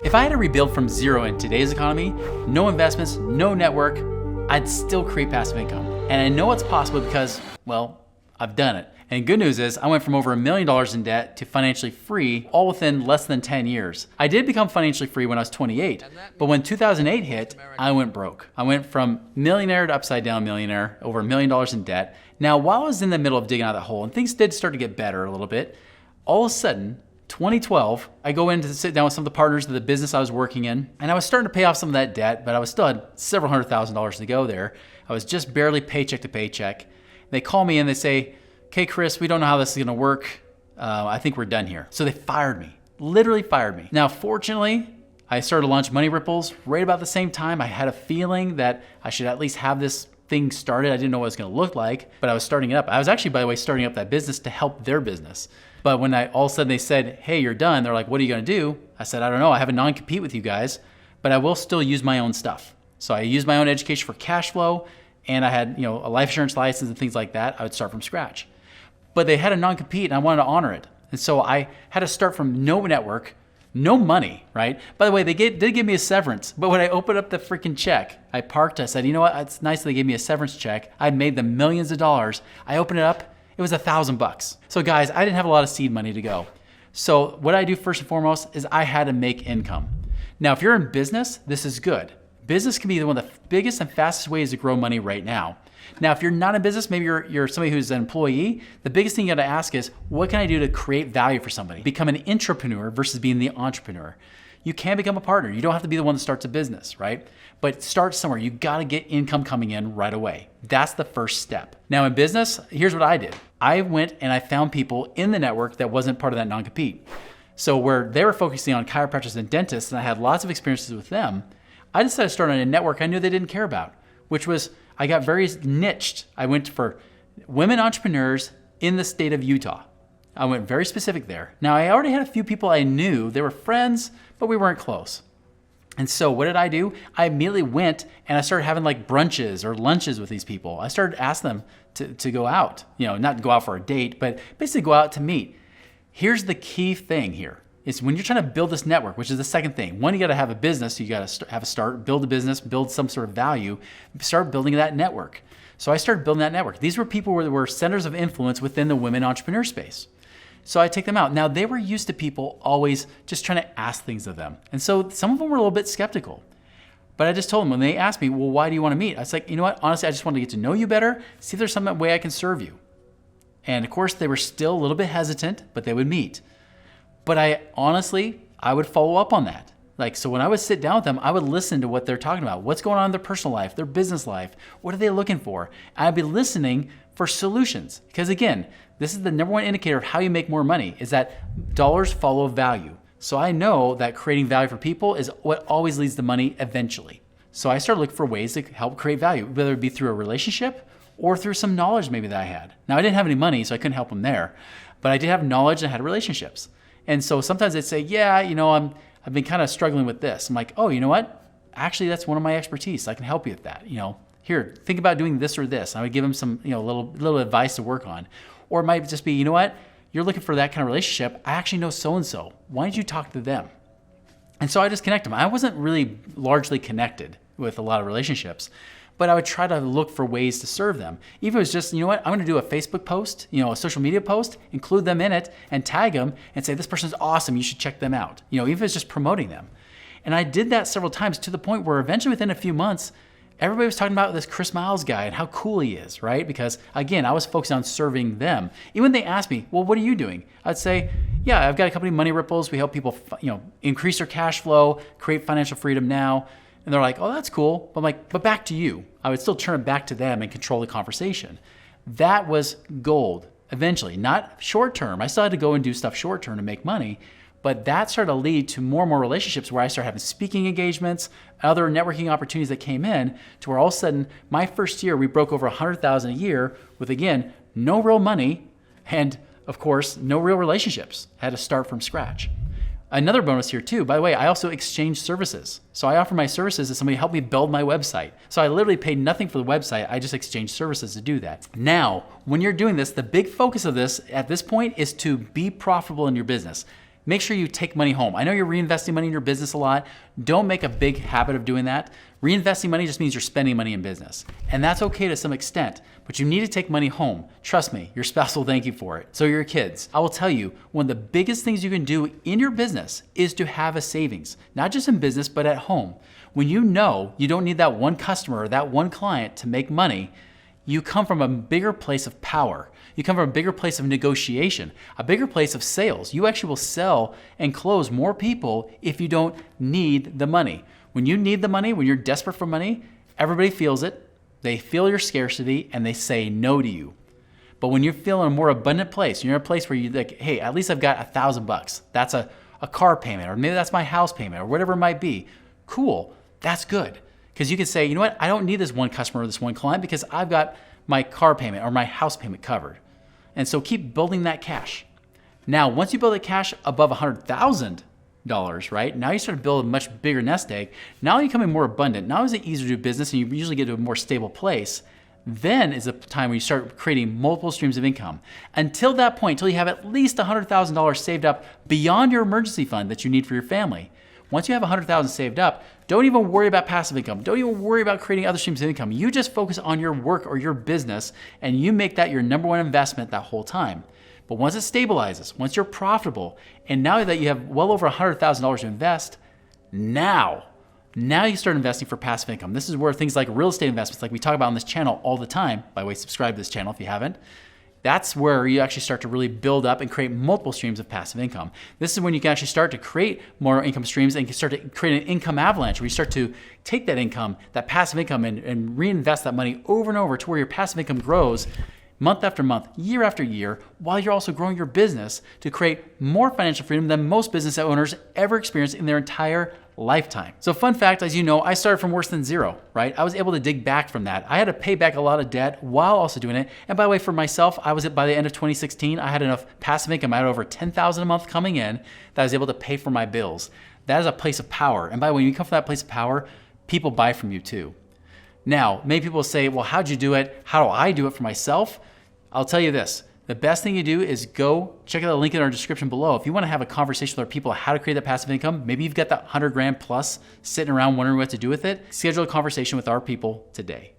If I had to rebuild from zero in today's economy, no investments, no network, I'd still create passive income. And I know it's possible because, well, I've done it. And good news is I went from over $1 million in debt to financially free all within less than 10 years. I did become financially free when I was 28, but when 2008 hit, I went broke. I went from millionaire to upside down millionaire, over $1 million in debt. Now, while I was in the middle of digging out of that hole and things did start to get better a little bit, all of a sudden, 2012, I go in to sit down with some of the partners of the business I was working in, and I was starting to pay off some of that debt, but I was still had several $100,000 to go there. I was just barely paycheck to paycheck. They call me and they say, "Okay, Chris, we don't know how this is gonna work. I think we're done here." So they fired me, literally fired me. Now, fortunately, I started to launch Money Ripples right about the same time. I had a feeling that I should at least have this thing started. I didn't know what it was gonna look like, but I was starting it up. I was actually, by the way, starting up that business to help their business. But when all of a sudden they said, "Hey, you're done," they're like, "What are you gonna do?" I said, "I don't know. I have a non-compete with you guys, but I will still use my own stuff." So I used my own education for cash flow, and I had, a life insurance license and things like that. I would start from scratch. But they had a non-compete and I wanted to honor it. And so I had to start from no network, no money, right? By the way, they did give me a severance, but when I opened up the freaking check, I parked, I said, "You know what? It's nice they gave me a severance check. I'd made them millions of dollars." I opened it up, it was $1,000. So guys, I didn't have a lot of seed money to go. So what I do first and foremost is I had to make income. Now, if you're in business, this is good. Business can be one of the biggest and fastest ways to grow money right now. Now, if you're not in business, maybe you're somebody who's an employee, the biggest thing you gotta ask is, what can I do to create value for somebody? Become an intrapreneur versus being the entrepreneur. You can become a partner. You don't have to be the one that starts a business, right? But start somewhere. You gotta get income coming in right away. That's the first step. Now in business, here's what I did. I went and I found people in the network that wasn't part of that non-compete. So where they were focusing on chiropractors and dentists, and I had lots of experiences with them, I decided to start on a network I knew they didn't care about, which was, I got very niched. I went for women entrepreneurs in the state of Utah. I went very specific there. Now, I already had a few people I knew. They were friends, but we weren't close. And so what did I do? I immediately went and I started having like brunches or lunches with these people. I started asking them to go out, not go out for a date, but basically go out to meet. Here's the key thing here. Is when you're trying to build this network, which is the second thing. One, you gotta have a business, so you gotta have a start, build a business, build some sort of value, start building that network. So I started building that network. These were people who were centers of influence within the women entrepreneur space. So I take them out. Now they were used to people always just trying to ask things of them. And so some of them were a little bit skeptical. But I just told them when they asked me, "Well, why do you wanna meet?" I was like, "You know what, honestly, I just want to get to know you better, see if there's some way I can serve you." And of course, they were still a little bit hesitant, but they would meet. But I would follow up on that. So when I would sit down with them, I would listen to what they're talking about. What's going on in their personal life, their business life? What are they looking for? I'd be listening for solutions. Because again, this is the number one indicator of how you make more money, is that dollars follow value. So I know that creating value for people is what always leads to money eventually. So I started looking for ways to help create value, whether it be through a relationship or through some knowledge maybe that I had. Now I didn't have any money, so I couldn't help them there, but I did have knowledge and I had relationships. And so sometimes they'd say, "Yeah, I've been kind of struggling with this." I'm like, "Oh, you know what? Actually, that's one of my expertise. I can help you with that. Here, think about doing this or this." I would give them some, little advice to work on. Or it might just be, "You know what? You're looking for that kind of relationship. I actually know so-and-so. Why don't you talk to them?" And so I just connect them. I wasn't really largely connected with a lot of relationships, but I would try to look for ways to serve them. Even if it was just, "You know what, I'm gonna do a Facebook post, a social media post, include them in it and tag them and say, 'This person's awesome, you should check them out.'" Even if it's just promoting them. And I did that several times to the point where eventually within a few months, everybody was talking about this Chris Miles guy and how cool he is, right? Because again, I was focused on serving them. Even when they asked me, "Well, what are you doing?" I'd say, "Yeah, I've got a company, Money Ripples. We help people, increase their cash flow, create financial freedom now." And they're like, "Oh, that's cool." But I'm like, "But back to you." I would still turn it back to them and control the conversation. That was gold eventually, not short term. I still had to go and do stuff short term to make money, but that started to lead to more and more relationships where I started having speaking engagements, other networking opportunities that came in to where all of a sudden, my first year, we broke over 100,000 a year with, again, no real money and, of course, no real relationships. I had to start from scratch. Another bonus here too, by the way, I also exchange services. So I offer my services to somebody to help me build my website. So I literally paid nothing for the website, I just exchanged services to do that. Now, when you're doing this, the big focus of this at this point is to be profitable in your business. make sure you take money home. I know you're reinvesting money in your business a lot. Don't make a big habit of doing that. Reinvesting money just means you're spending money in business. And that's okay to some extent, but you need to take money home. Trust me, your spouse will thank you for it. So your kids, I will tell you, one of the biggest things you can do in your business is to have a savings, not just in business, but at home. When you know you don't need that one customer or that one client to make money, you come from a bigger place of power. You come from a bigger place of negotiation, a bigger place of sales. You actually will sell and close more people if you don't need the money. When you need the money, when you're desperate for money, everybody feels it. They feel your scarcity and they say no to you. But when you feel in a more abundant place, you're in a place where you're like, hey, at least I've got $1,000. That's a car payment, or maybe that's my house payment, or whatever it might be. Cool, that's good. Because you can say, you know what, I don't need this one customer or this one client because I've got my car payment or my house payment covered. And so keep building that cash. Now, once you build that cash above $100,000, right? Now you start to build a much bigger nest egg. Now you're becoming more abundant. Now is it easier to do business and you usually get to a more stable place. Then is the time when you start creating multiple streams of income. Until that point, until you have at least $100,000 saved up beyond your emergency fund that you need for your family. Once you have $100,000 saved up, don't even worry about passive income. Don't even worry about creating other streams of income. You just focus on your work or your business and you make that your number one investment that whole time. But once it stabilizes, once you're profitable, and now that you have well over $100,000 to invest, now you start investing for passive income. This is where things like real estate investments, like we talk about on this channel all the time, by the way, subscribe to this channel if you haven't. That's where you actually start to really build up and create multiple streams of passive income. This is when you can actually start to create more income streams and you can start to create an income avalanche where you start to take that income, that passive income, and reinvest that money over and over to where your passive income grows month after month, year after year, while you're also growing your business to create more financial freedom than most business owners ever experience in their entire lifetime. So fun fact, as you know, I started from worse than zero, right? I was able to dig back from that. I had to pay back a lot of debt while also doing it. And by the way, for myself, by the end of 2016, I had enough passive income. I had over $10,000 a month coming in that I was able to pay for my bills. That is a place of power. And by the way, when you come from that place of power, people buy from you too. Now, many people say, well, how'd you do it? How do I do it for myself? I'll tell you this. The best thing you do is go check out the link in our description below. If you want to have a conversation with our people on how to create that passive income, maybe you've got that 100 grand plus sitting around wondering what to do with it, schedule a conversation with our people today.